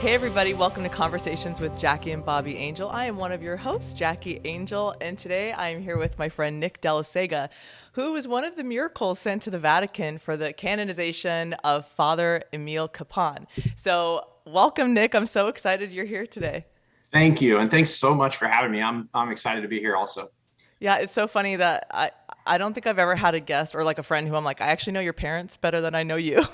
Hey everybody, welcome to Conversations with Jackie and Bobby Angel. I am one of your hosts, Jackie Angel, and today I am here with my friend Nick Dellasega, who was one of the miracles sent to the Vatican for the canonization of Father Emil Kapaun. So welcome, Nick. I'm so excited you're here today. Thank you. And thanks so much for having me. I'm excited to be here also. Yeah, it's so funny that I don't think I've ever had a guest or like a friend who I'm like, I actually know your parents better than I know you.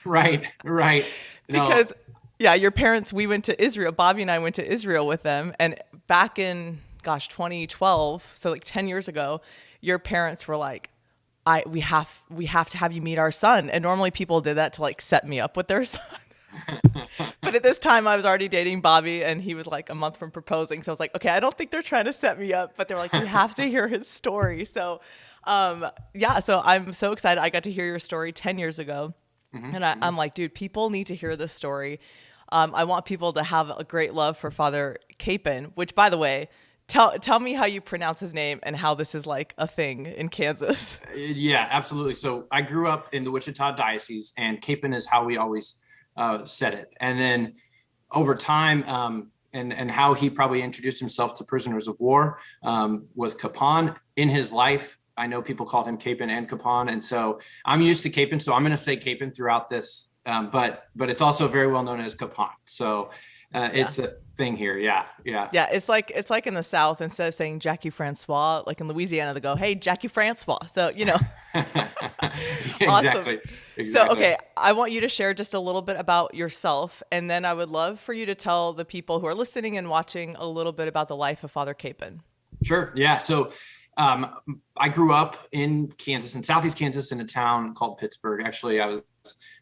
Right, right. No, Because yeah, your parents, we went to Israel. Bobby and I went to Israel with them, and back in 2012, so like 10 years ago, your parents were like, we have to have you meet our son. And normally people did that to like set me up with their son. But at this time I was already dating Bobby and he was like a month from proposing. So I was like, okay, I don't think they're trying to set me up, but they're like, you have to hear his story. So yeah, so I'm so excited. I got to hear your story 10 years ago. And I'm like, dude, people need to hear this story. I want people to have a great love for Father Kapaun, which, by the way, tell me how you pronounce his name and how this is like a thing in Kansas. yeah, absolutely. So I grew up in the Wichita diocese, and Capen is how we always said it. And then over time, and how he probably introduced himself to prisoners of war was Kapaun. In his life, I know people called him Capen and Kapaun, and so I'm used to Capen, so I'm going to say Capen throughout this. But it's also very well known as Kapaun. So Yeah. it's a thing here. Yeah, yeah. Yeah, it's like in the South, instead of saying Jackie Francois, like in Louisiana, they go, "Hey, Jackie Francois." So, awesome. Exactly, So, exactly. okay, I want you to share just a little bit about yourself, and then I would love for you to tell the people who are listening and watching a little bit about the life of Father Capen. Sure. Yeah. So um, I grew up in Kansas, in Southeast Kansas, in a town called Pittsburgh. Actually,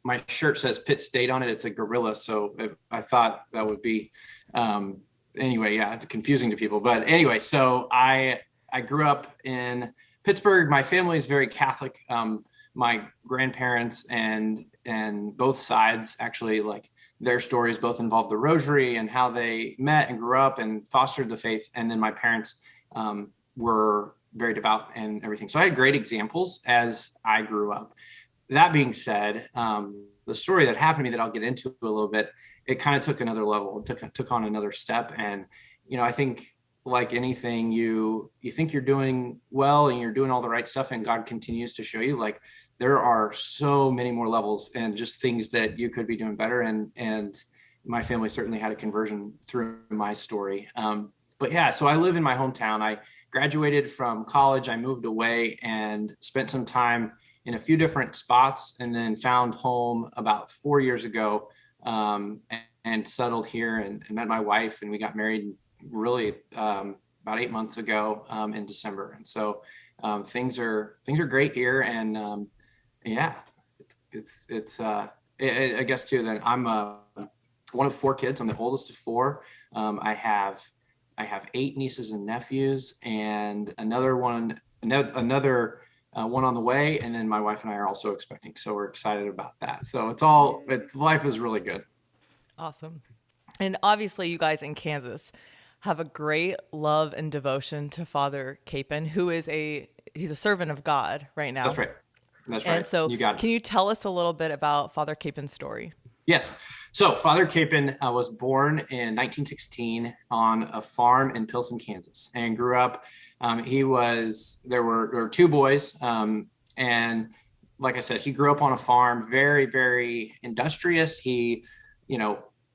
my shirt says Pitt State on it. It's a gorilla. So I thought that would be, um, anyway, yeah, confusing to people. But anyway, so I grew up in Pittsburgh. My family is very Catholic. My grandparents and both sides actually, like, their stories both involve the rosary and how they met and grew up and fostered the faith. And then my parents were very devout and everything. So I had great examples as I grew up. That being said, the story that happened to me that I'll get into a little bit, it kind of took another level, took on another step. And, I think, like anything, you think you're doing well and you're doing all the right stuff, and God continues to show you, like, there are so many more levels and just things that you could be doing better. And my family certainly had a conversion through my story. But yeah, so I live in my hometown. I graduated from college. I moved away and spent some time in a few different spots, and then found home about 4 years ago, and settled here and met my wife, and we got married really about 8 months ago, in December. And so things are great here. And yeah, I guess too that I'm one of four kids. I'm the oldest of four. I have 8 nieces and nephews, and another one on the way. And then my wife and I are also expecting. So we're excited about that. So life is really good. Awesome. And obviously, you guys in Kansas have a great love and devotion to Father Capen, who is he's a servant of God right now. That's right. That's And right. so, You got it. can you tell us a little bit about Father Capen's story? Yes. So Father Capen was born in 1916 on a farm in Pilsen, Kansas, and grew up. There were two boys. And like I said, he grew up on a farm, very, very industrious. He,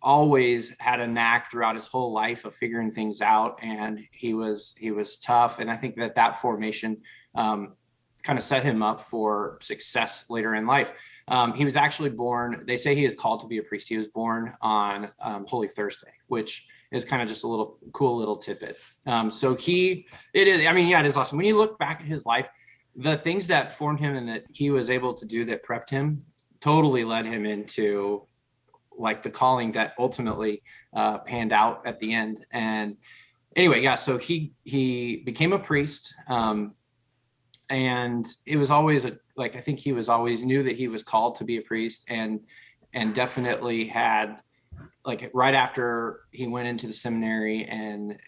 always had a knack throughout his whole life of figuring things out. And he was tough. And I think that formation, kind of set him up for success later in life. He was actually born, they say he is called to be a priest. He was born on Holy Thursday, which is kind of just a cool little tidbit. It is awesome. When you look back at his life, the things that formed him and that he was able to do that prepped him totally led him into, like, the calling that ultimately panned out at the end. And anyway, yeah, so he became a priest. And it was always I think he was always knew that he was called to be a priest, and definitely had, like, right after he went into the seminary, and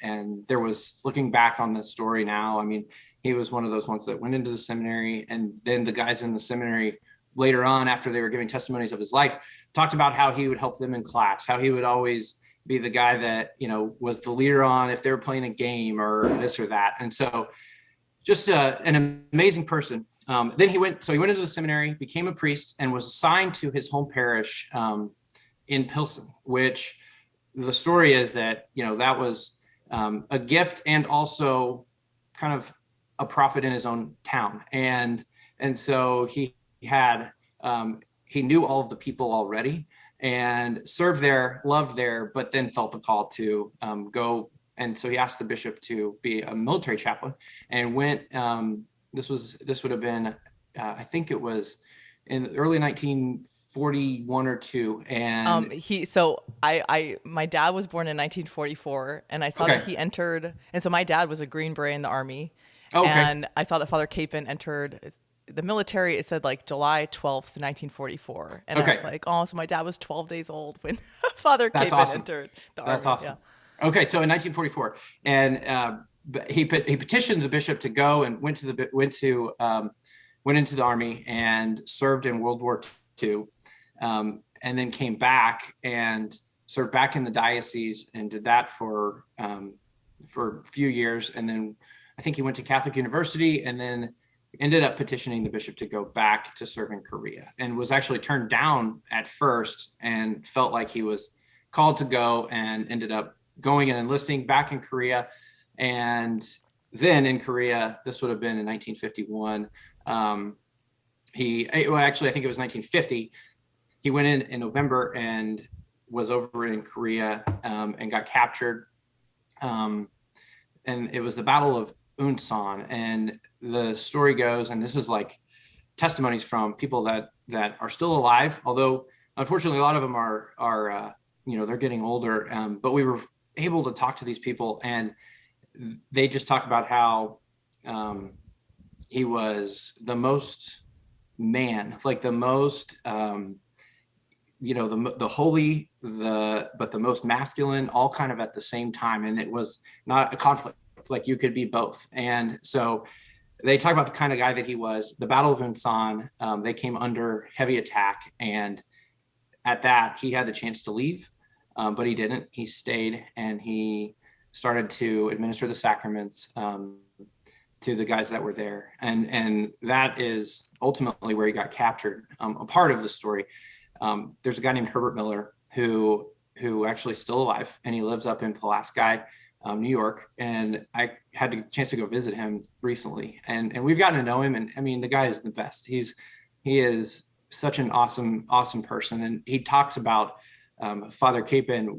there was, looking back on the story now, I mean, he was one of those ones that went into the seminary, and then the guys in the seminary later on, after they were giving testimonies of his life, talked about how he would help them in class, how he would always be the guy that, was the leader on if they were playing a game or this or that. And so just an amazing person. Then he went into the seminary, became a priest, and was assigned to his home parish in Pilsen, which the story is that, that was a gift and also kind of a prophet in his own town. And so he knew all of the people already and served there, loved there, but then felt the call to go. And so he asked the bishop to be a military chaplain, and went, this would have been, I think it was in the early 1941 or two. And my dad was born in 1944, and I saw that he entered. And so my dad was a Green Beret in the Army. Okay. And I saw that Father Kapaun entered the military. It said like July 12th, 1944. And I was like, oh, so my dad was 12 days old when Father Kapaun entered the Army. That's awesome. Yeah. Okay, so in 1944, and he petitioned the bishop to go, and went into the Army and served in World War II, and then came back and served back in the diocese, and did that for a few years, and then I think he went to Catholic University, and then ended up petitioning the bishop to go back to serve in Korea, and was actually turned down at first, and felt like he was called to go, and ended up going and enlisting back in Korea. And then in Korea, this would have been in 1951. I think it was 1950. He went in November and was over in Korea, and got captured. And it was the Battle of Unsan. And the story goes, and this is like testimonies from people that are still alive, although unfortunately a lot of them are they're getting older. But we were able to talk to these people, and they just talk about how he was the most man, like the most the holy, but the most masculine, all kind of at the same time. And it was not a conflict, like you could be both. And so they talk about the kind of guy that he was. The Battle of Unsan, they came under heavy attack, and at that he had the chance to leave, but he didn't. He stayed, and he started to administer the sacraments to the guys that were there. And that is ultimately where he got captured. A part of the story. There's a guy named Herbert Miller who actually is still alive, and he lives up in Pulaski, New York. And I had a chance to go visit him recently, and we've gotten to know him. And I mean, the guy is the best. He is such an awesome person. And he talks about Father Kapaun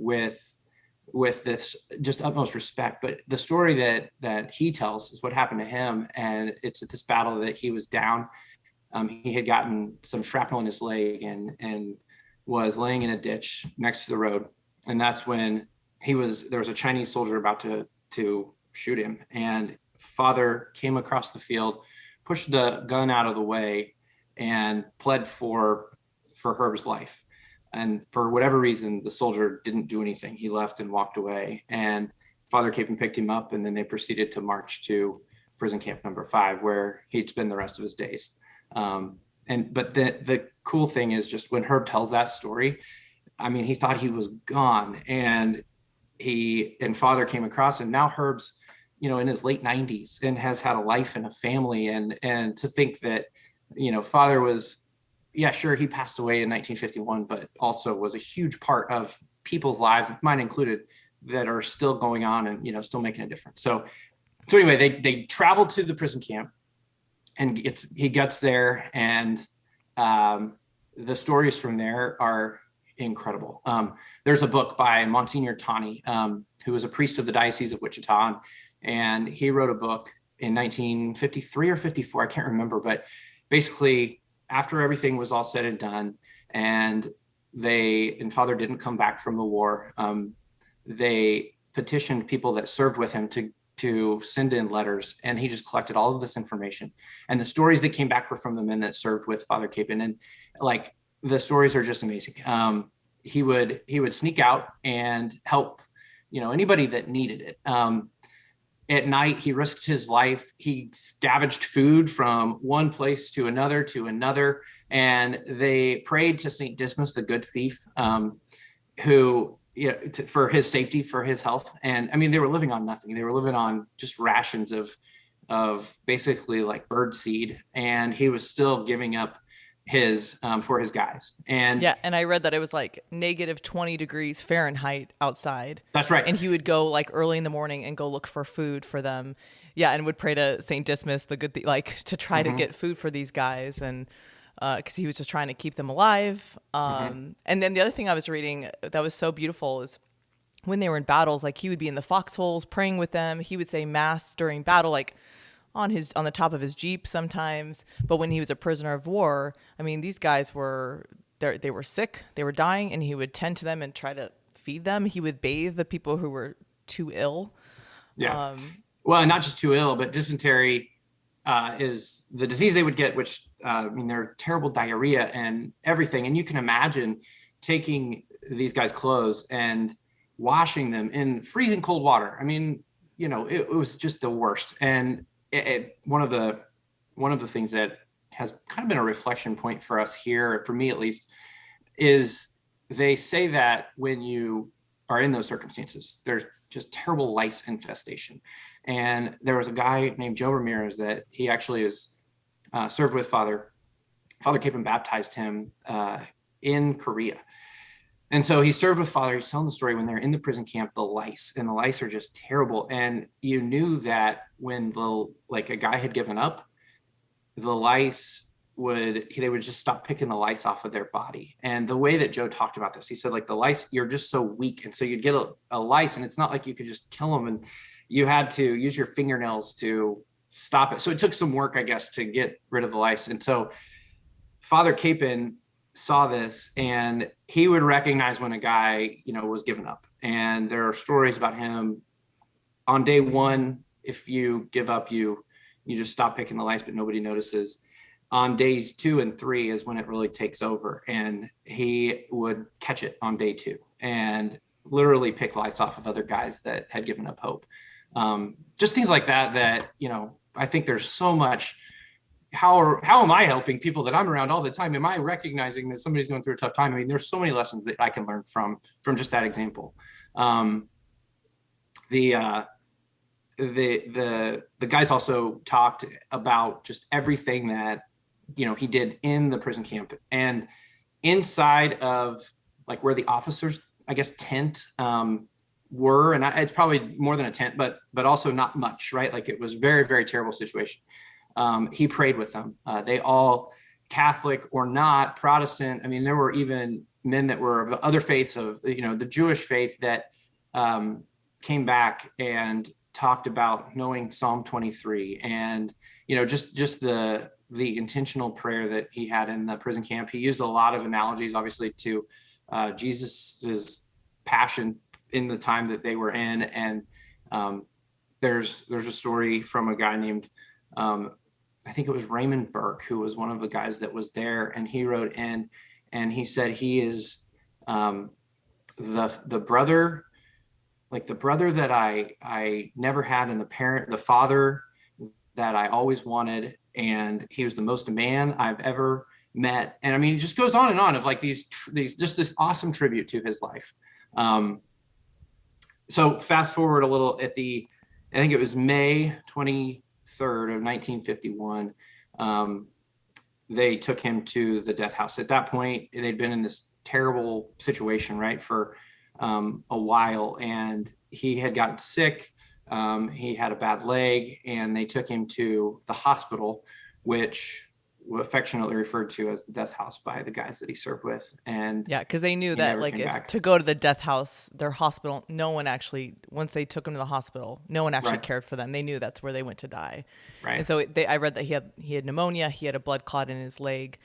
with this just utmost respect. But the story that he tells is what happened to him. And it's at this battle that he was down. He had gotten some shrapnel in his leg and was laying in a ditch next to the road. And that's when there was a Chinese soldier about to shoot him. And Father came across the field, pushed the gun out of the way, and pled for Herb's life. And for whatever reason, the soldier didn't do anything. He left and walked away. And Father Kapaun picked him up, and then they proceeded to march to prison camp number 5, where he'd spend the rest of his days. But the cool thing is, just when Herb tells that story, I mean, he thought he was gone, and Father came across, and now Herb's, in his late 90s and has had a life and a family. And to think that, Father was, yeah, sure, he passed away in 1951, but also was a huge part of people's lives, mine included, that are still going on and, still making a difference. So anyway, they traveled to the prison camp, and he gets there, and the stories from there are incredible. There's a book by Monsignor Tani, who was a priest of the Diocese of Wichita, and he wrote a book in 1953 or 54, I can't remember, but basically after everything was all said and done, and Father didn't come back from the war, they petitioned people that served with him to send in letters, and he just collected all of this information. And the stories that came back were from the men that served with Father Kapaun, and like the stories are just amazing. He would sneak out and help, anybody that needed it. At night, he risked his life. He scavenged food from one place to another And they prayed to St. Dismas, the good thief, who, for his safety, for his health. And I mean, they were living on nothing. They were living on just rations of basically like bird seed. And he was still giving up his for his guys. And yeah, and I read that it was like negative 20 degrees Fahrenheit outside. that's right. And he would go like early in the morning and go look for food for them. Yeah, and would pray to Saint Dismas, the good like to try to get food for these guys, and because he was just trying to keep them alive. And then the other thing I was reading that was so beautiful is when they were in battles, like he would be in the foxholes praying with them. He would say mass during battle, like on the top of his Jeep sometimes. But when he was a prisoner of war, I mean, these guys they were sick, they were dying, and he would tend to them and try to feed them. He would bathe the people who were too ill. Yeah. Well, not just too ill, but dysentery is the disease they would get, which I mean, they're terrible diarrhea and everything. And you can imagine taking these guys' clothes and washing them in freezing cold water. I mean, it was just the worst. And one of the things that has kind of been a reflection point for us here, for me at least, is they say that when you are in those circumstances, there's just terrible lice infestation. And there was a guy named Joe Ramirez that he actually is served with Father Kapaun, baptized him in Korea. And so he served with Father. He's telling the story when they're in the prison camp, the lice are just terrible. And you knew that when a guy had given up, the lice they would just stop picking the lice off of their body. And the way that Joe talked about this, he said, like, the lice, you're just so weak. And so you'd get a lice, and it's not like you could just kill them, and you had to use your fingernails to stop it. So it took some work, I guess, to get rid of the lice. And so Father Kapaun saw this, and he would recognize when a guy, was given up. And there are stories about him on day one. If you give up, you just stop picking the lice, but nobody notices. On days 2 and 3 is when it really takes over, and he would catch it on day 2 and literally pick lice off of other guys that had given up hope. Just things like that, I think there's so much. How am I helping people that I'm around all the time? Am I recognizing that somebody's going through a tough time? I mean, there's so many lessons that I can learn from just that example. The guys also talked about just everything that, he did in the prison camp and inside of like where the officers, I guess, tent were. And it's probably more than a tent, but also not much, right? Like it was very, very terrible situation. He prayed with them. They all, Catholic or not, Protestant. I mean, there were even men that were of other faiths, of the Jewish faith, that came back and talked about knowing Psalm 23 and just the intentional prayer that he had in the prison camp. He used a lot of analogies, obviously, to Jesus's passion in the time that they were in. And there's a story from a guy named I think it was Raymond Burke, who was one of the guys that was there, and he wrote in, and he said he is the brother, like the brother that I never had, and the father that I always wanted, and he was the most man I've ever met. And I mean, it just goes on and on of like these just this awesome tribute to his life. So fast forward a little I think it was May 23rd of 1951. They took him to the death house. At that point, they'd been in this terrible situation, right, for a while, and he had gotten sick. He had a bad leg, and they took him to the hospital, which affectionately referred to as the death house by the guys that he served with. And yeah, because they knew that like to go to the death house, their hospital, no one actually, once they took him to the hospital, no one actually cared for them. They knew that's where they went to die. Right. And so I read that he had pneumonia, he had a blood clot in his leg.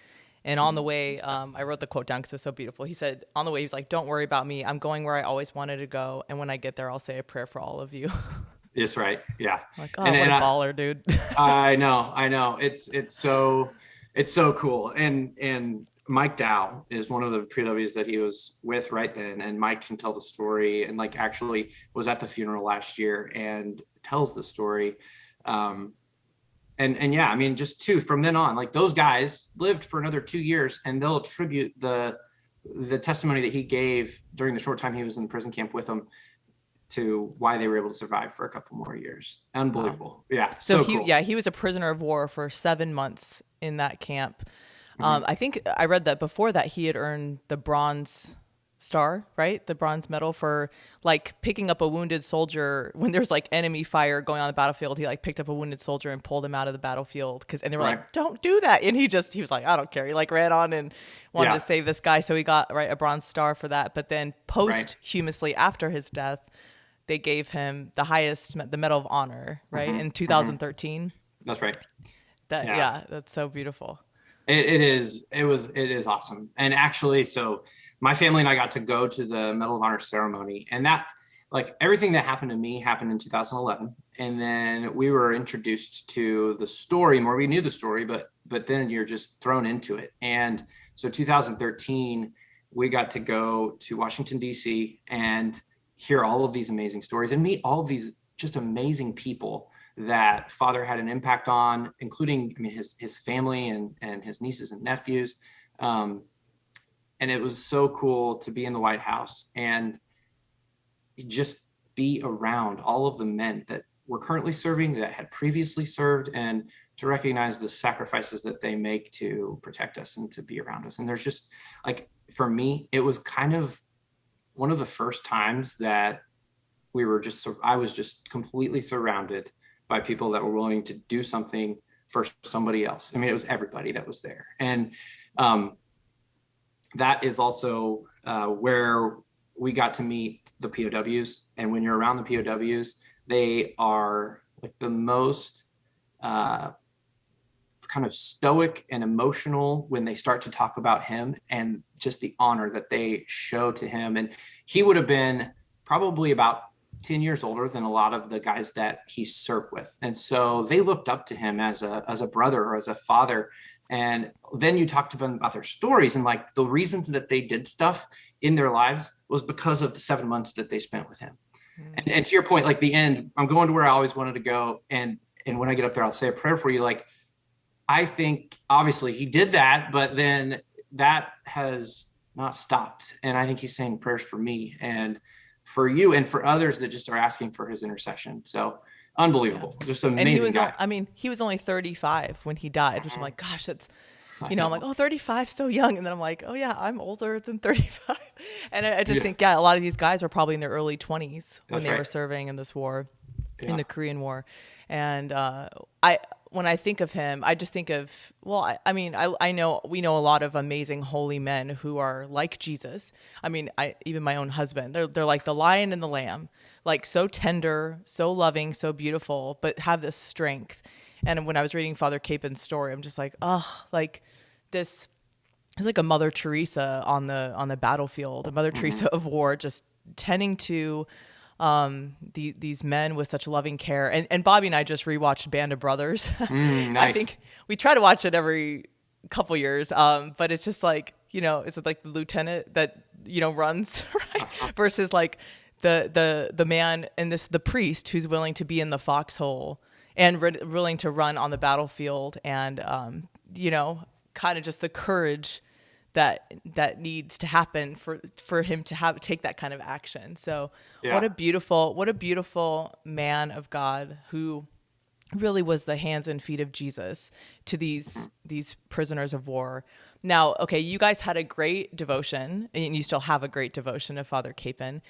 And on the way, I wrote the quote down because it was so beautiful. He said, on the way, he was like, "Don't worry about me. I'm going where I always wanted to go. And when I get there, I'll say a prayer for all of you." That's right. Yeah. Like, oh, what a baller, dude. I know. It's so cool. And Mike Dow is one of the PWs that he was with right then. And Mike can tell the story, and like actually was at the funeral last year and tells the story. And And yeah, I mean, just two from then on, like those guys lived for another 2 years, and they'll attribute the testimony that he gave during the short time he was in the prison camp with them to why they were able to survive for a couple more years. Unbelievable. Wow. Yeah. So cool. He was a prisoner of war for 7 months in that camp. I think I read that before that he had earned the Bronze Star, right? The bronze medal for like picking up a wounded soldier when there's like enemy fire going on the battlefield. He like picked up a wounded soldier and pulled him out of the battlefield and they were like, don't do that. And he was like, I don't care. He like ran on and wanted to save this guy. So he got a Bronze Star for that. But then posthumously after his death, they gave him the highest, the Medal of Honor, right? In 2013. That's right. That's so beautiful. It is awesome. And actually, so my family and I got to go to the Medal of Honor ceremony, and that, like, everything that happened to me happened in 2011. And then we were introduced to the story more. We knew the story, but then you're just thrown into it. And so 2013, we got to go to Washington, D.C. and hear all of these amazing stories and meet all of these just amazing people that Father had an impact on, including, I mean, his family and his nieces and nephews. And it was so cool to be in the White House and just be around all of the men that were currently serving, that had previously served, and to recognize the sacrifices that they make to protect us and to be around us. And there's just, like, for me, it was kind of one of the first times that I was just completely surrounded by people that were willing to do something for somebody else. I mean, it was everybody that was there. And that is also where we got to meet the POWs. And when you're around the POWs, they are like the most kind of stoic and emotional when they start to talk about him and just the honor that they show to him. And he would have been probably about 10 years older than a lot of the guys that he served with. And so they looked up to him as a brother or as a father. And then you talk to them about their stories, and like the reasons that they did stuff in their lives was because of the 7 months that they spent with him. And to your point, like the end, I'm going to where I always wanted to go. And when I get up there, I'll say a prayer for you. Like, I think obviously he did that, but then that has not stopped. And I think he's saying prayers for me and for you and for others that just are asking for his intercession. So unbelievable. Just amazing. And he was only 35 when he died, which I'm like, gosh, that's, I'm like, 35, so young. And then I'm like, oh yeah, I'm older than 35. And I just think, a lot of these guys were probably in their early 20s when they were serving in this war, in the Korean War. And when I think of him, I just think of, I know we know a lot of amazing holy men who are like Jesus. I mean, even my own husband, they're like the lion and the lamb, like so tender, so loving, so beautiful, but have this strength. And when I was reading Father Kapaun's story, I'm just like, like this is like a Mother Teresa on the battlefield, a Mother Teresa of war, just tending to these men with such loving care. And Bobby and I just rewatched Band of Brothers. Nice. I think we try to watch it every couple years, but it's just like, is it like the lieutenant that runs, right? Versus like the man and the priest who's willing to be in the foxhole and willing to run on the battlefield, and kind of just the courage that needs to happen for him to take that kind of action. So what a beautiful man of God who really was the hands and feet of Jesus to these prisoners of war. Now, okay, you guys had a great devotion, and you still have a great devotion of Father Kapaun.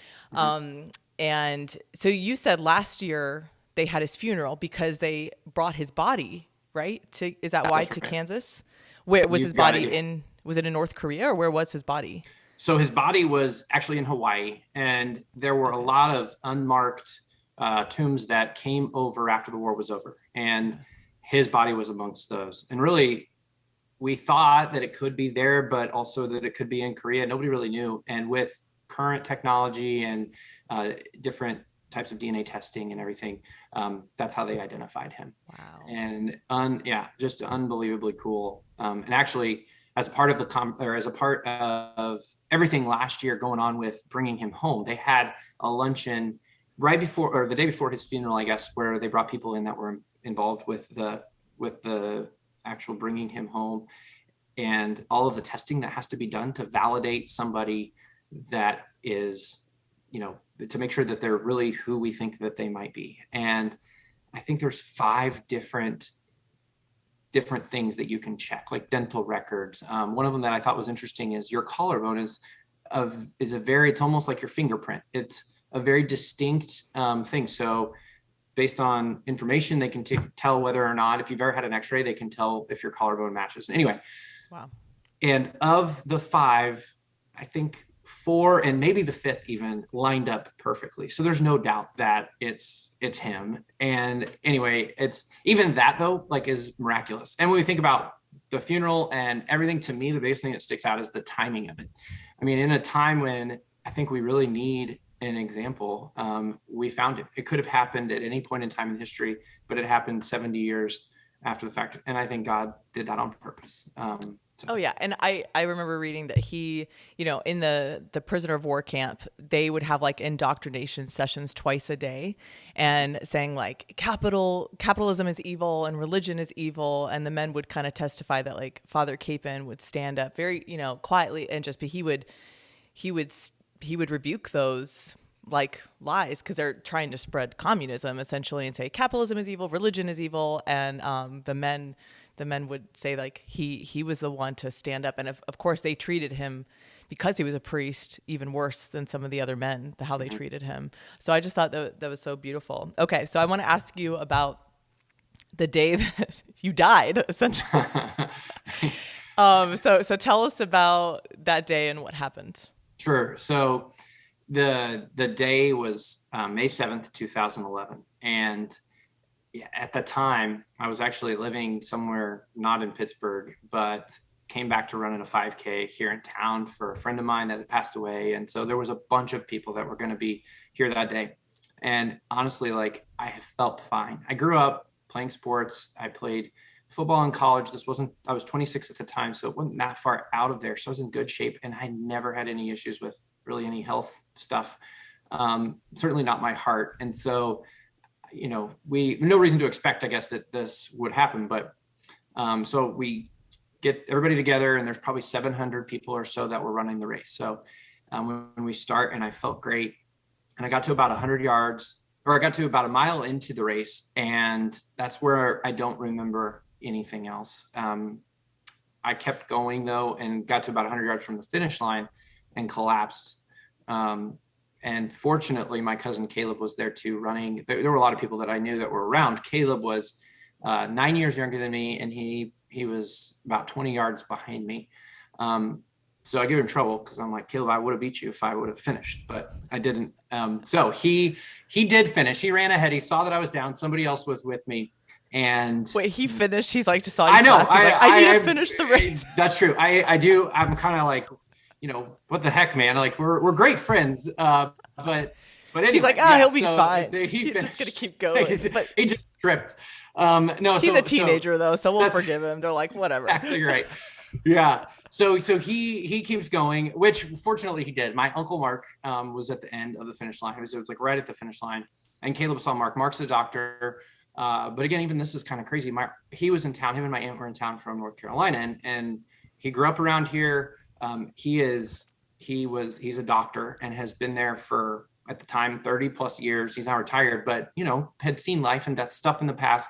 And so you said last year they had his funeral because they brought his body, right? To Kansas? Where was his body in? Was it in North Korea, or where was his body? So his body was actually in Hawaii, and there were a lot of unmarked tombs that came over after the war was over, and his body was amongst those. And really, we thought that it could be there, but also that it could be in Korea. Nobody really knew. And with current technology and different types of DNA testing and everything, that's how they identified him. Wow. And just unbelievably cool. And actually, as a part of everything last year going on with bringing him home, they had a luncheon right before, or the day before his funeral, I guess, where they brought people in that were involved with the with the actual bringing him home and all of the testing that has to be done to validate somebody that is, to make sure that they're really who we think that they might be. And I think there's 5 different things that you can check, like dental records. One of them that I thought was interesting is your collarbone is it's almost like your fingerprint. It's a very distinct thing. So based on information, they can tell whether or not, if you've ever had an x-ray, they can tell if your collarbone matches. Anyway. Wow. And of the 5, I think 4 and maybe the 5th even lined up perfectly. So there's no doubt that it's him. And anyway, it's even that though, like, is miraculous. And when we think about the funeral and everything, to me, the biggest thing that sticks out is the timing of it. I mean, in a time when I think we really need an example, we found it. It could have happened at any point in time in history, but it happened 70 years after the fact. And I think God did that on purpose. Oh yeah. And I remember reading that he, in the prisoner of war camp, they would have like indoctrination sessions twice a day and saying like capitalism is evil and religion is evil. And the men would kind of testify that like Father Kapaun would stand up very, quietly and just be, he would rebuke those like lies, because they're trying to spread communism essentially and say capitalism is evil, religion is evil. And the men would say like he was the one to stand up. And of course they treated him, because he was a priest, even worse than some of the other men, how they treated him. So I just thought that was so beautiful. Okay, so I want to ask you about the day that you died, essentially. So tell us about that day and what happened. Sure. So the day was May 7th, 2011. And yeah, at the time, I was actually living somewhere not in Pittsburgh, but came back to running a 5K here in town for a friend of mine that had passed away. And so there was a bunch of people that were going to be here that day. And honestly, like, I felt fine. I grew up playing sports. I played football in college. I was 26 at the time, so it wasn't that far out of there. So I was in good shape, and I never had any issues with really any health stuff. Certainly not my heart. And so, no reason to expect, I guess, that this would happen. But so we get everybody together, and there's probably 700 people or so that were running the race. So when we start, and I felt great, and I got to about 100 yards, or I got to about a mile into the race, and that's where I don't remember anything else. I kept going though, and got to about 100 yards from the finish line and collapsed. And fortunately, my cousin Caleb was there too, running. There were a lot of people that I knew that were around. Caleb was 9 years younger than me, and he was about 20 yards behind me. So I give him trouble because I'm like, Caleb, I would have beat you if I would have finished, but I didn't. So he did finish. He ran ahead. He saw that I was down. Somebody else was with me. And wait, he finished. He's like, just saw you. I know. I need to finish the race. That's true. I do. I'm kind of like, what the heck, man? Like, we're great friends. But anyway, he's like, he'll be fine. So he's just gonna keep going. But he just tripped. No, he's a teenager though, so we'll forgive him. They're like, whatever. Exactly right. Yeah. So he keeps going, which fortunately he did. My uncle Mark was at the end of the finish line. It was like right at the finish line, and Caleb saw Mark. Mark's a doctor. But again, even this is kind of crazy. He was in town. Him and my aunt were in town from North Carolina, and he grew up around here. He's a doctor and has been there for, at the time, 30 plus years. He's now retired, but had seen life and death stuff in the past.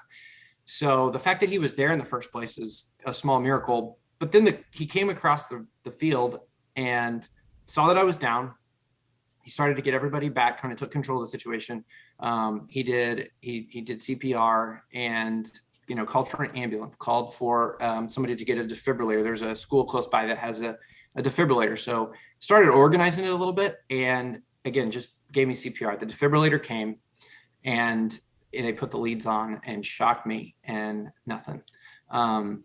So the fact that he was there in the first place is a small miracle. But then he came across the field and saw that I was down. He started to get everybody back, kind of took control of the situation. He did CPR and called for an ambulance, called for somebody to get a defibrillator. There's a school close by that has a defibrillator. So started organizing it a little bit, and again, just gave me CPR. The defibrillator came, and they put the leads on and shocked me, and nothing. And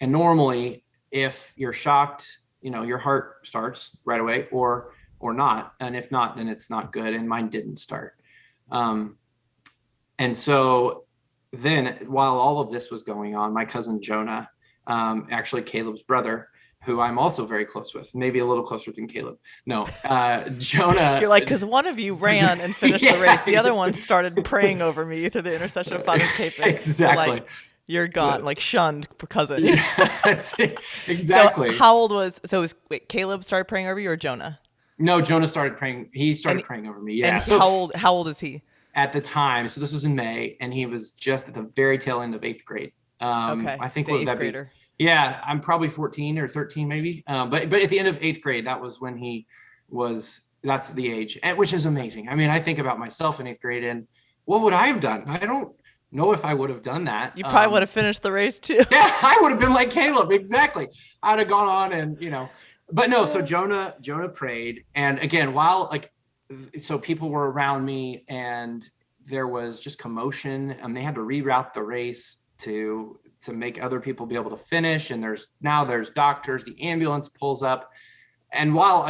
normally, if you're shocked, your heart starts right away, or not. And if not, then it's not good. And mine didn't start. And so then, while all of this was going on, my cousin Jonah, actually Caleb's brother, who I'm also very close with, maybe a little closer than Caleb. No, Jonah. You're like, because one of you ran and finished the race. The other one started praying over me through the intercession of Father Kapaun. Exactly. You're gone, like shunned cousin. Yeah, that's it. Exactly. So how old was, wait, Caleb started praying over you or Jonah? No, Jonah started praying. He started And praying over me. and Yeah. he, So how old is he? at the time, so this was in May, and he was just at the very tail end of 8th grade. Okay, I think he's an what would eighth that be? grader. Yeah, I'm probably 14 or 13 maybe. But at the end of 8th grade, that was when he was. That's the age, which is amazing. I mean, I think about myself in 8th grade, and what would I have done? I don't know if I would have done that. You probably would have finished the race too. Yeah, I would have been like Caleb. Exactly. I'd have gone on and, but no, so Jonah prayed. And again, so people were around me and there was just commotion and they had to reroute the race to make other people be able to finish. And there's doctors, the ambulance pulls up. And while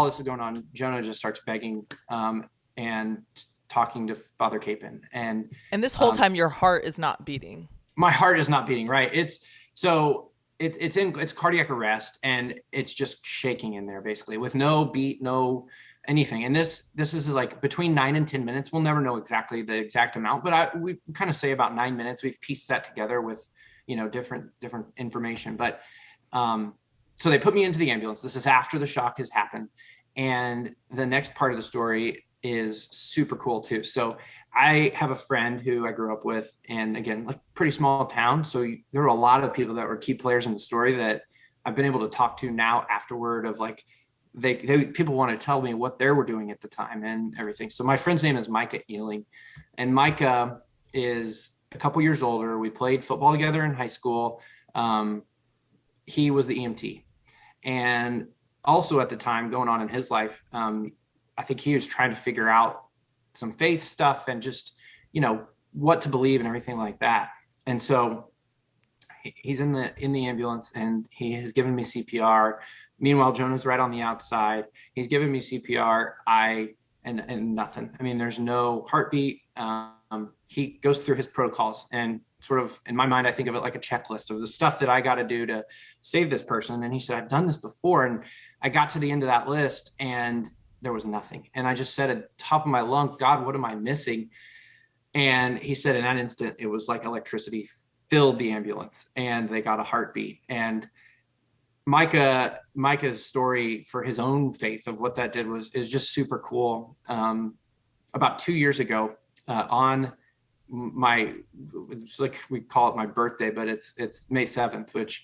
this is going on, Jonah just starts begging and talking to Father Kapaun. And this whole time your heart is not beating. My heart is not beating, right? It's cardiac arrest and it's just shaking in there basically with no beat, no anything. And this is like between 9 and 10 minutes. We'll never know exactly the exact amount, but we kind of say about 9 minutes. We've pieced that together with, different information. But so they put me into the ambulance. This is after the shock has happened. And the next part of the story is super cool too. So I have a friend who I grew up with, and again, like pretty small town. So there were a lot of people that were key players in the story that I've been able to talk to now afterward of like, people want to tell me what they were doing at the time and everything. So my friend's name is Micah Ealing, and Micah is a couple years older. We played football together in high school. He was the EMT, and also at the time going on in his life, I think he was trying to figure out some faith stuff and just, what to believe and everything like that. And so he's in the ambulance and he has given me CPR. Meanwhile, Jonah's right on the outside. He's given me CPR. And nothing. I mean, there's no heartbeat. He goes through his protocols and sort of, in my mind, I think of it like a checklist of the stuff that I got to do to save this person. And he said, I've done this before. And I got to the end of that list and there was nothing. And I just said at the top of my lungs, God, what am I missing? And he said in that instant, it was like electricity filled the ambulance and they got a heartbeat. And Micah's story for his own faith of what that did is just super cool. About 2 years ago, on it's like we call it my birthday, but it's May 7th, which,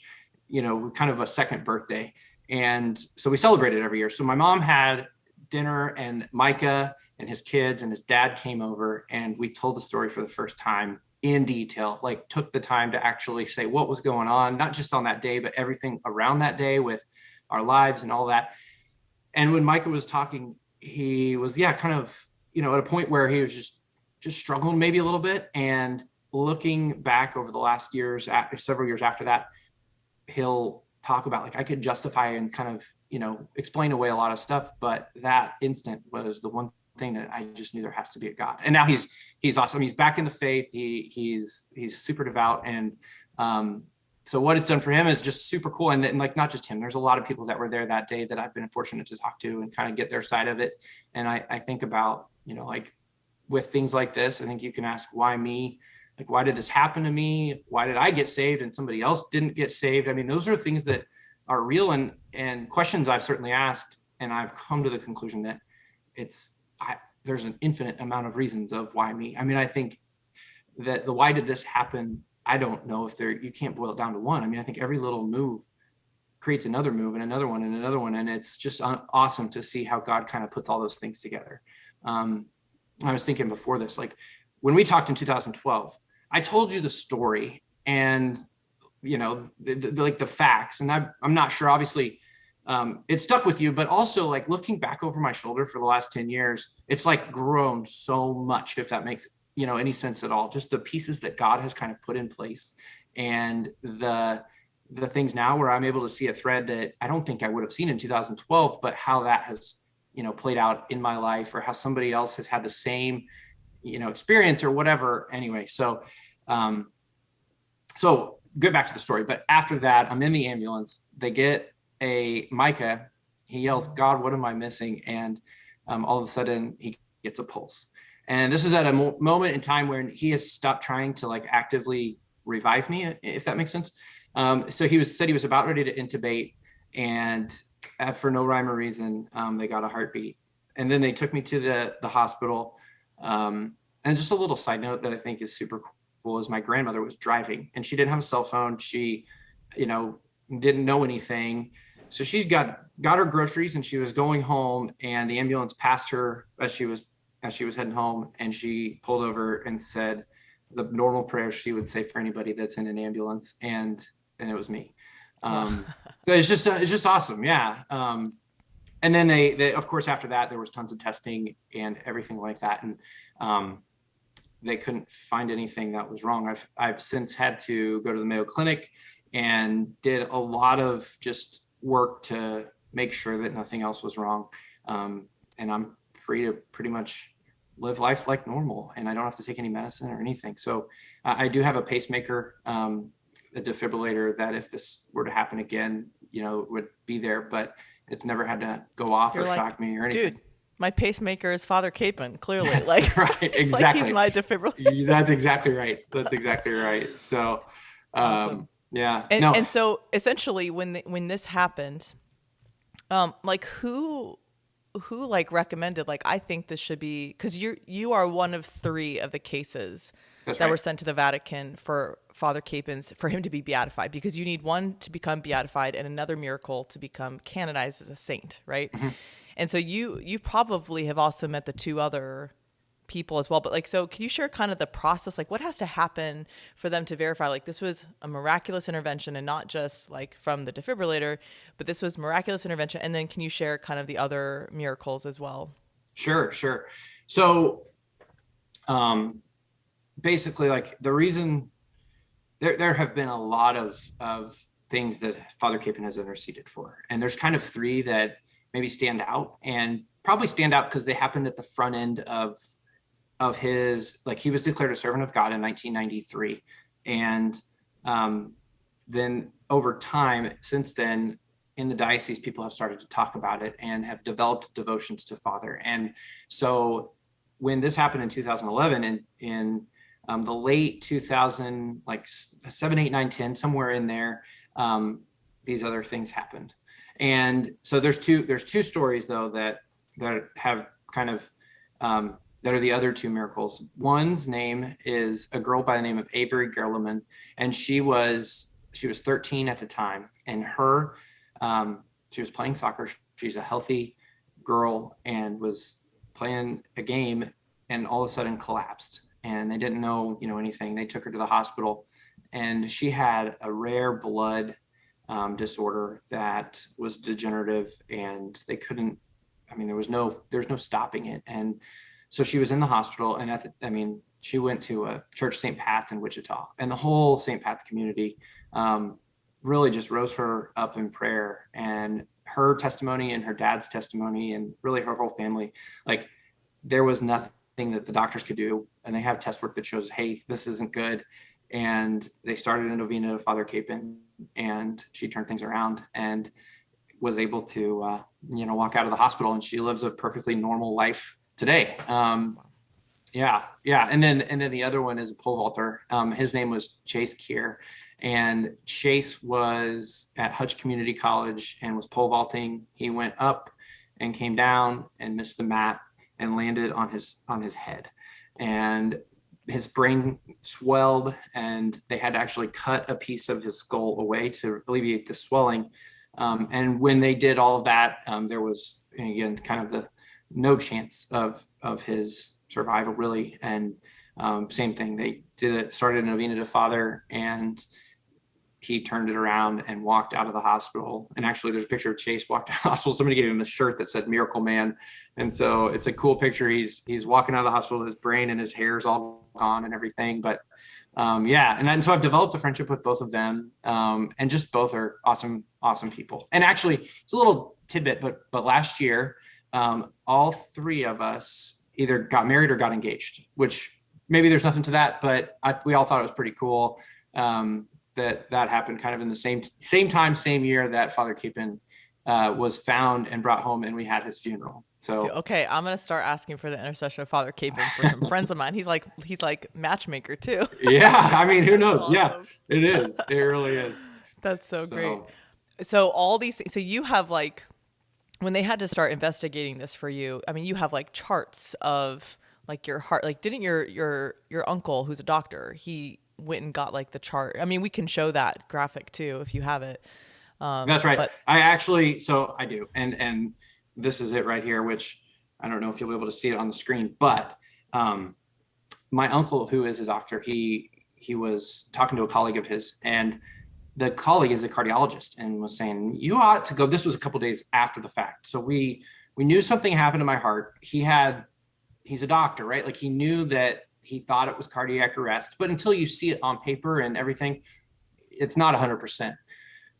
kind of a second birthday. And so we celebrate it every year. So my mom had dinner and Micah and his kids and his dad came over and we told the story for the first time in detail, like took the time to actually say what was going on, not just on that day, but everything around that day with our lives and all that. And when Micah was talking, he was, kind of, at a point where he was just struggling maybe a little bit. And looking back over the last several years after that, he'll talk about like, I could justify and kind of, explain away a lot of stuff, but that instant was the one thing that I just knew there has to be a God. And now he's awesome. He's back in the faith. He's super devout. And so what it's done for him is just super cool. And then, like, not just him, there's a lot of people that were there that day that I've been fortunate to talk to and kind of get their side of it. And I think about, like with things like this, I think you can ask, why me? Like, why did this happen to me? Why did I get saved and somebody else didn't get saved? I mean, those are things that are real and questions I've certainly asked. And I've come to the conclusion that there's an infinite amount of reasons of why me. I mean, I think that the why did this happen? I don't know if you can't boil it down to one. I mean, I think every little move creates another move and another one and another one. And it's just awesome to see how God kind of puts all those things together. I was thinking before this, like when we talked in 2012, I told you the story and, the facts. And I'm not sure, obviously, it stuck with you, but also like looking back over my shoulder for the last 10 years, it's like grown so much, if that makes, any sense at all, just the pieces that God has kind of put in place and the things now where I'm able to see a thread that I don't think I would have seen in 2012, but how that has, played out in my life or how somebody else has had the same, experience or whatever. Anyway, so get back to the story. But after that, I'm in the ambulance. They get Micah, he yells, God, what am I missing? And all of a sudden he gets a pulse. And this is at a moment in time where he has stopped trying to like actively revive me, if that makes sense. So he said he was about ready to intubate, and for no rhyme or reason, they got a heartbeat. And then they took me to the hospital. And just a little side note that I think is super cool is my grandmother was driving, and she didn't have a cell phone. She, didn't know anything. So she got her groceries, and she was going home, and the ambulance passed her as she was heading home, and she pulled over and said the normal prayer she would say for anybody that's in an ambulance, and it was me. So it's just awesome. Yeah. And then they of course, after that, there was tons of testing and everything like that. And they couldn't find anything that was wrong. I've since had to go to the Mayo Clinic and did a lot of just work to make sure that nothing else was wrong. And I'm free to pretty much live life like normal, and I don't have to take any medicine or anything. So I do have a pacemaker, a defibrillator that if this were to happen again, would be there, but it's never had to go off. You're or shock me or anything. Dude, my pacemaker is Father Kapaun, clearly. That's right, exactly. Like he's my defibrillator. That's exactly right. So, awesome. Yeah. And so essentially when this happened, who recommended, I think this should be, because you are one of 3 of the cases that were sent to the Vatican for Father Kapaun's, for him to be beatified, because you need one to become beatified and another miracle to become canonized as a saint, right? Mm-hmm. And so you probably have also met the 2 other people as well, but so can you share kind of the process, what has to happen for them to verify this was a miraculous intervention, and not just from the defibrillator, but this was miraculous intervention? And then can you share kind of the other miracles as well? Sure. So basically, the reason there have been a lot of things that Father Kapaun has interceded for, and there's kind of 3 that maybe stand out, and probably stand out because they happened at the front end of his, he was declared a servant of God in 1993. And then over time, since then, in the diocese, people have started to talk about it and have developed devotions to Father. And so when this happened in 2011, and in the late 2000, 7, 8, 9, 10, somewhere in there, these other things happened. And so there's two stories though that have kind of that are the other 2 miracles. One's name is a girl by the name of Avery Gerleman, and she was 13 at the time, and she was playing soccer. She's a healthy girl and was playing a game, and all of a sudden collapsed, and they didn't know anything. They took her to the hospital, and she had a rare blood disorder that was degenerative, and they couldn't. There was no stopping it. And so she was in the hospital, and she went to a church, St. Pat's in Wichita, and the whole St. Pat's community really just rose her up in prayer, and her testimony and her dad's testimony, and really her whole family. There was nothing that the doctors could do, and they have test work that shows, hey, this isn't good. And they started a novena to Father Kapaun, and she turned things around and was able to, walk out of the hospital, and she lives a perfectly normal life today. Yeah. And then the other one is a pole vaulter. His name was Chase Keir, and Chase was at Hutch Community College and was pole vaulting. He went up and came down and missed the mat and landed on his head, and his brain swelled, and they had to actually cut a piece of his skull away to alleviate the swelling. And when they did all of that, there was, again, kind of the no chance of his survival, really. And same thing, they started a novena to Father, and he turned it around and walked out of the hospital. And actually, there's a picture of Chase walked out of the hospital. Somebody gave him a shirt that said "Miracle Man," and so it's a cool picture. He's walking out of the hospital, his brain and his hair's all gone and everything. But and so I've developed a friendship with both of them, and just both are awesome people. And actually, it's a little tidbit, but last year, all 3 of us either got married or got engaged, which maybe there's nothing to that, but we all thought it was pretty cool. That happened kind of in the same time, same year that Father Kapaun was found and brought home, and we had his funeral. So Dude, okay, I'm gonna start asking for the intercession of Father Capon for some friends of mine. He's like matchmaker too. yeah, I mean, who knows? Awesome. Yeah, it is. It really is. That's so great. So So all these, so you have like, when they had to start investigating this for you, I mean, you have like charts of like your heart. Like, didn't your uncle, who's a doctor, he went and got like the chart? I mean, we can show that graphic too if you have it. that's right. But I actually, so I do, and this is it right here, which I don't know if you'll be able to see it on the screen, but my uncle, who is a doctor, he was talking to a colleague of his, and the colleague is a cardiologist, and was saying, you ought to go. This was a couple days after the fact. So we knew something happened to my heart. He's a doctor, right? Like, he knew that he thought it was cardiac arrest, but until you see it on paper and everything, it's not 100%.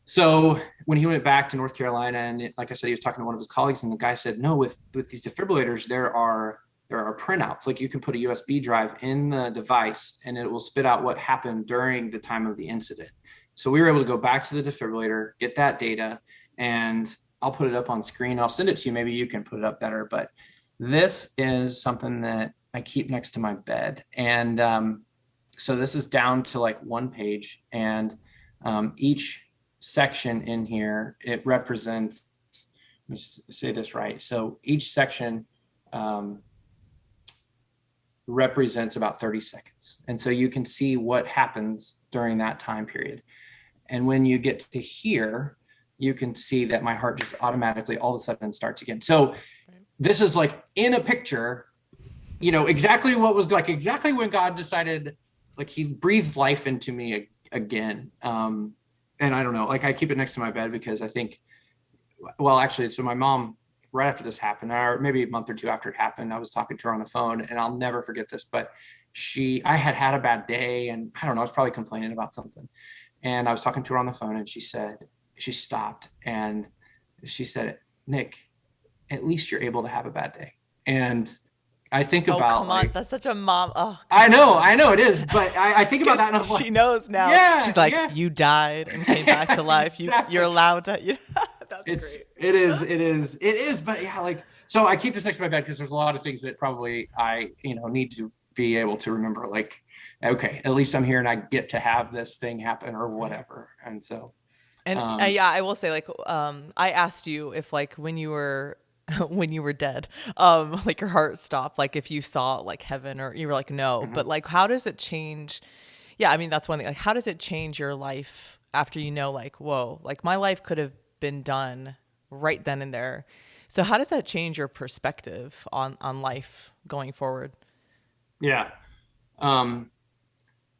So when he went back to North Carolina, and like I said, he was talking to one of his colleagues, and the guy said, no, with these defibrillators, there are printouts. Like, you can put a USB drive in the device and it will spit out what happened during the time of the incident. So we were able to go back to the defibrillator, get that data, and I'll put it up on screen. I'll send it to you. Maybe you can put it up better, but this is something that I keep next to my bed. And so this is down to like one page, and each section in here, it represents, let me say this right. So each section represents about 30 seconds. And so you can see what happens during that time period. And when you get to here, you can see that my heart just automatically all of a sudden starts again. So this is like in a picture, exactly what was like, exactly when God decided, like, he breathed life into me again. And I don't know, like, I keep it next to my bed because I think, well, actually, so my mom, right after this happened, or maybe a month or two after it happened, I was talking to her on the phone, and I'll never forget this, but I had a bad day, and I don't know, I was probably complaining about something. And I was talking to her on the phone, and she stopped, and she said, Nick, at least you're able to have a bad day. And I think about, come on, that's such a mom. Oh, I know it is, but I think about that, and I'm like, she knows now. Yeah, she's like, yeah. You died and came back to life. Exactly. You're allowed to. That's great. It is. But yeah, like, so I keep this next to my bed because there's a lot of things that probably I, need to be able to remember. Like, okay, at least I'm here and I get to have this thing happen or whatever. And so, and yeah, I will say, like, I asked you if, like, when you were dead, like, your heart stopped, like, if you saw like heaven, or you were like, no, mm-hmm. But like, how does it change? Yeah, I mean, that's one thing. Like, how does it change your life after like, whoa, like, my life could have been done right then and there. So how does that change your perspective on life going forward? Yeah.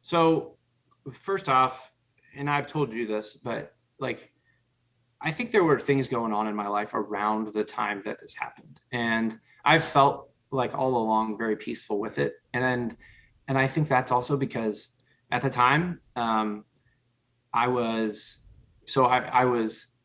So first off, and I've told you this, but like, I think there were things going on in my life around the time that this happened, and I've felt like all along very peaceful with it. And I think that's also because at the time, I was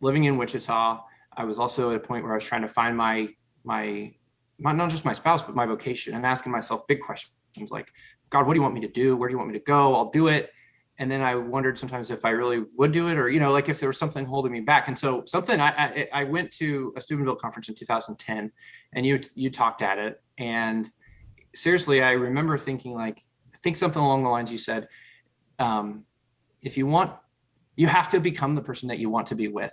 living in Wichita. I was also at a point where I was trying to find my not just my spouse, but my vocation, and asking myself big questions like, God, what do you want me to do? Where do you want me to go? I'll do it. And then I wondered sometimes if I really would do it, or, like, if there was something holding me back. And so I went to a Steubenville conference in 2010, and you talked at it. And seriously, I remember thinking, like, I think something along the lines you said, if you want, you have to become the person that you want to be with,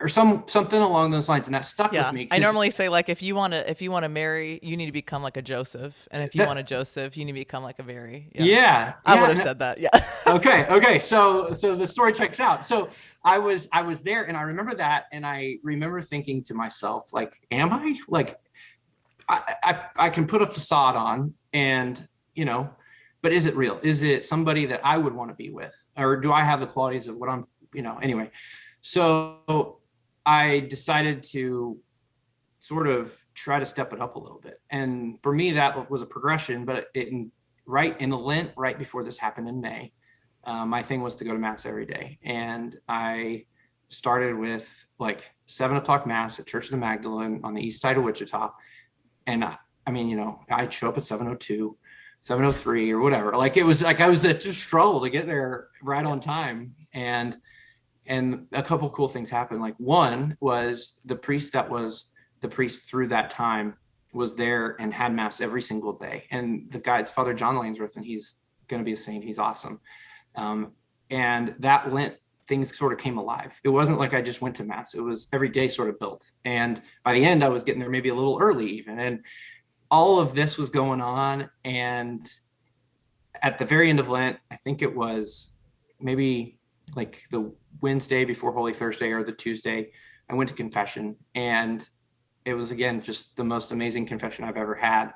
or something along those lines. And that stuck with me. I normally say, like, if you want to marry, you need to become like a Joseph. And if you want a Joseph, you need to become like a Mary. Yeah. I would have said that. Yeah. Okay. So the story checks out. So I was there, and I remember that. And I remember thinking to myself, like, am I, like, I can put a facade on, and, but is it real? Is it somebody that I would want to be with? Or do I have the qualities of what I'm, anyway. So I decided to sort of try to step it up a little bit. And for me, that was a progression, but right in the Lent, right before this happened in May, my thing was to go to Mass every day. And I started with like 7:00 Mass at Church of the Magdalene on the east side of Wichita. And I'd show up at 7:02, 7:03 or whatever. Like, it was like, I was at just struggle to get there right on time. And and a couple cool things happened. Like, one was the priest that was the priest through that time was there and had mass every single day. And the guy, it's Father John Langsworth, and he's going to be a saint. He's awesome. And that Lent, things sort of came alive. It wasn't like I just went to mass. It was every day sort of built. And by the end, I was getting there maybe a little early even. And all of this was going on. And at the very end of Lent, I think it was maybe like the Wednesday before Holy Thursday or the Tuesday, I went to confession, and it was, again, just the most amazing confession I've ever had.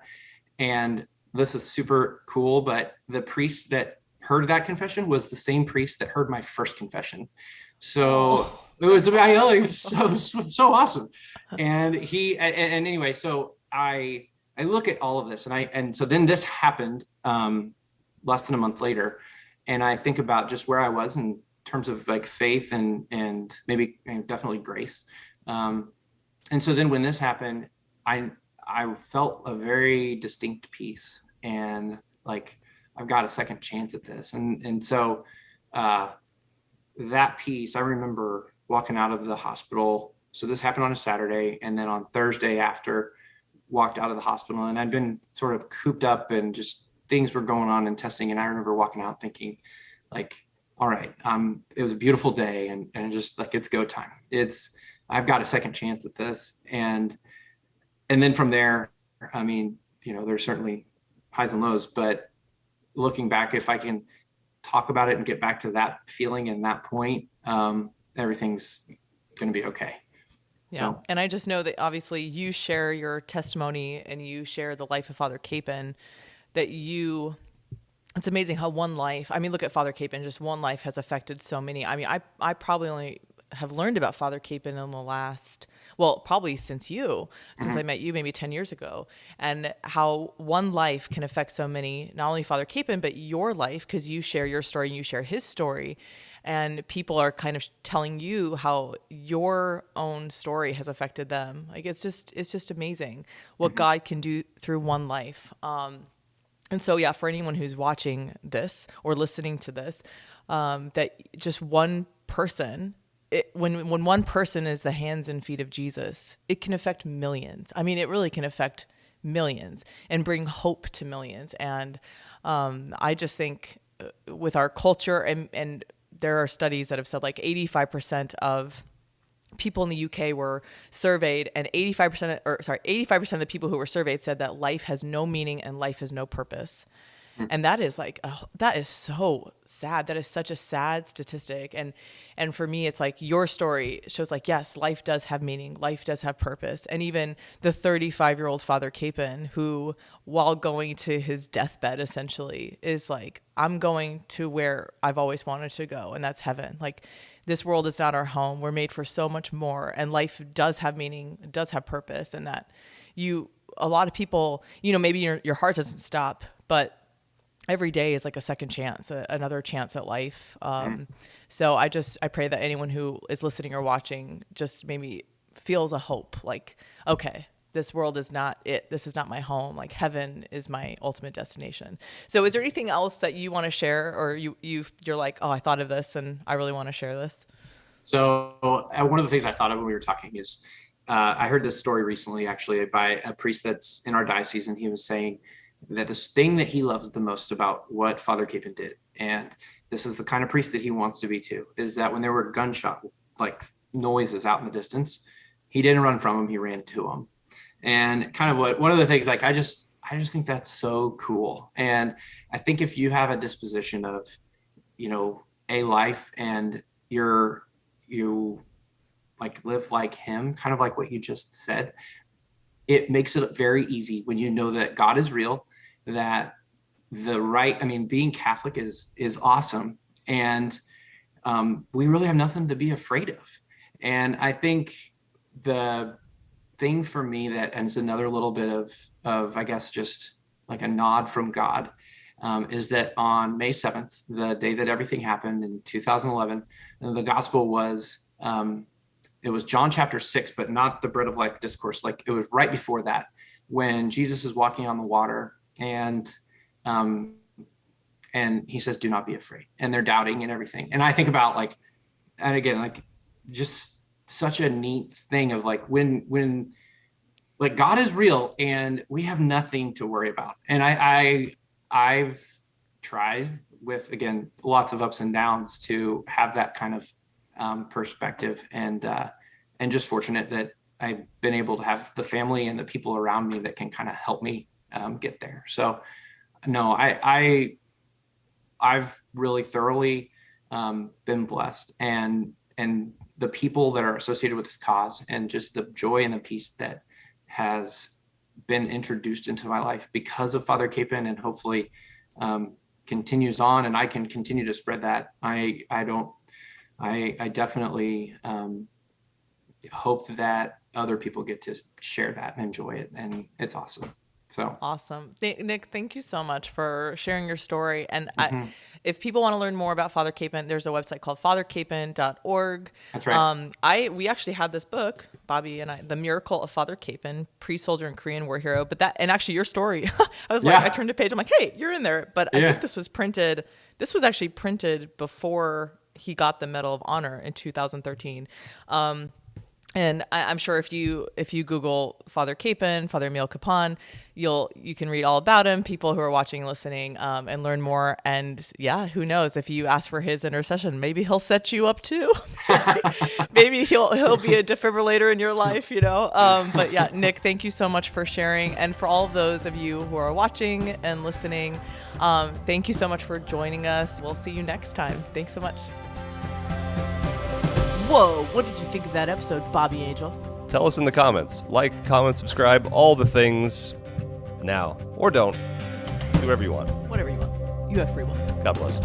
And this is super cool, but the priest that heard that confession was the same priest that heard my first confession. So it was so awesome. And anyway, so I look at all of this, and so then this happened less than a month later, and I think about just where I was in terms of like faith and maybe and definitely grace. And so then when this happened, I felt a very distinct peace, and like, I've got a second chance at this. And so that piece, I remember walking out of the hospital. So this happened on a Saturday, and then on Thursday after, walked out of the hospital, and I'd been sort of cooped up and just things were going on and testing. And I remember walking out thinking like, all right, it was a beautiful day, and just like, it's go time. I've got a second chance at this. And then from there, I mean, there's certainly highs and lows, but looking back, if I can talk about it and get back to that feeling and that point, everything's going to be okay. Yeah. So. And I just know that obviously you share your testimony and you share the life of Father Kapaun, it's amazing how one life, I mean, look at Father Kapaun, just one life has affected so many. I mean, I probably only have learned about Father Kapaun in the last, probably since I met you maybe 10 years ago, and how one life can affect so many, not only Father Kapaun, but your life, because you share your story and you share his story, and people are kind of telling you how your own story has affected them. Like, it's just amazing what God can do through one life. And so, yeah, for anyone who's watching this or listening to this, that just one person, when one person is the hands and feet of Jesus, it can affect millions. I mean, it really can affect millions and bring hope to millions. And I just think with our culture, and there are studies that have said like 85% of people in the UK were surveyed, and 85% of the people who were surveyed said that life has no meaning and life has no purpose. And that is like, that is so sad. That is such a sad statistic. And for me, it's like your story shows like, yes, life does have meaning. Life does have purpose. And even the 35-year-old Father Kapaun, who while going to his deathbed, essentially is like, I'm going to where I've always wanted to go. And that's heaven. Like, this world is not our home. We're made for so much more. And life does have meaning, does have purpose. And that a lot of people, maybe your heart doesn't stop, but every day is like a second chance, another chance at life. So I pray that anyone who is listening or watching just maybe feels a hope, like, okay, this world is not it. This is not my home. Like, heaven is my ultimate destination. So is there anything else that you want to share, or you're like, oh, I thought of this and I really want to share this? So one of the things I thought of when we were talking is, I heard this story recently, actually, by a priest that's in our diocese, and he was saying that the thing that he loves the most about what Father Kapaun did, and this is the kind of priest that he wants to be too, is that when there were gunshot like noises out in the distance, he didn't run from them, he ran to them. And kind of one of the things, like, I just think that's so cool. And I think if you have a disposition of, a life, and you like live like him, kind of like what you just said, it makes it very easy when you know that God is real, that being Catholic is awesome. And we really have nothing to be afraid of. And I think the thing for me and it's another little bit of, I guess, just like a nod from God, is that on May 7th, the day that everything happened in 2011, the gospel was, it was John chapter 6, but not the bread of life discourse. Like, it was right before that, when Jesus is walking on the water, and he says, do not be afraid. And they're doubting and everything. And I think about, like, and again, like just such a neat thing of like when like God is real and we have nothing to worry about. And I've tried with, again, lots of ups and downs to have that kind of perspective, and just fortunate that I've been able to have the family and the people around me that can kind of help me get there. So no, I've really thoroughly been blessed, and the people that are associated with this cause, and just the joy and the peace that has been introduced into my life because of Father Kapaun, and hopefully continues on, and I can continue to spread that. I definitely hope that other people get to share that and enjoy it, and it's awesome. So awesome. Nick, thank you so much for sharing your story. And if people want to learn more about Father Kapaun, there's a website called fatherkapaun.org. That's right. We actually had this book, Bobby and I, The Miracle of Father Kapaun, pre-soldier and Korean war hero. But that, and actually your story, I was like, I turned a page, I'm like, hey, you're in there. But I think this was actually printed before he got the Medal of Honor in 2013. And I'm sure if you Google Father Kapaun, Father Emil Kapaun, you can read all about him, people who are watching, listening, and learn more. And yeah, who knows, if you ask for his intercession, maybe he'll set you up too. Maybe he'll be a defibrillator in your life, But yeah, Nick, thank you so much for sharing. And for all of those of you who are watching and listening, thank you so much for joining us. We'll see you next time. Thanks so much. Whoa, what did you think of that episode, Bobby Angel? Tell us in the comments. Like, comment, subscribe, all the things now. Or don't. Do whatever you want. Whatever you want. You have free will. God bless.